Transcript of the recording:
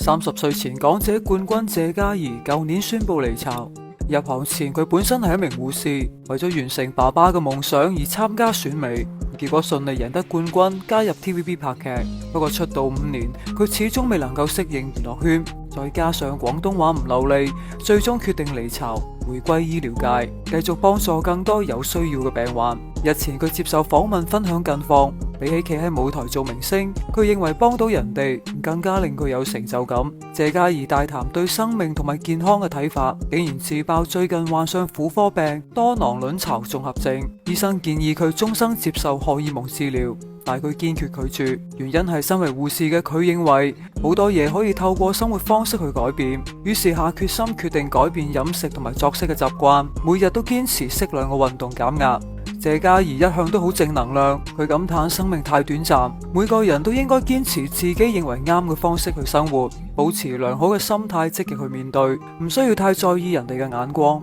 30歲前港姐冠軍謝嘉怡舊年宣布離巢。入行前佢本身係一名護士，為咗完成爸爸嘅夢想而參加選美，結果順利贏得冠軍，加入 TVB 拍劇。不過出道5年，佢始終未能夠適應娛樂圈，再加上廣東話唔流利，最終決定離巢，回歸醫療界，繼續幫助更多有需要嘅病患。日前佢接受訪問分享近況，比起企喺舞台做明星，佢認為幫到人哋更加令佢有成就感。謝嘉怡大談對生命同埋健康嘅睇法，竟然自爆最近患上婦科病多囊卵巢綜合症，醫生建議佢終生接受荷爾蒙治療，但佢堅決拒絕，原因係身為護士嘅佢認為好多嘢可以透過生活方式去改變，於是下決心決定改變飲食同埋作息嘅習慣，每日都堅持適量嘅運動減壓。謝嘉怡一向都好正能量，佢感嘆生命太短暫，每個人都應該堅持自己認為啱嘅方式去生活，保持良好嘅心態，積極去面對，唔需要太在意人哋嘅眼光。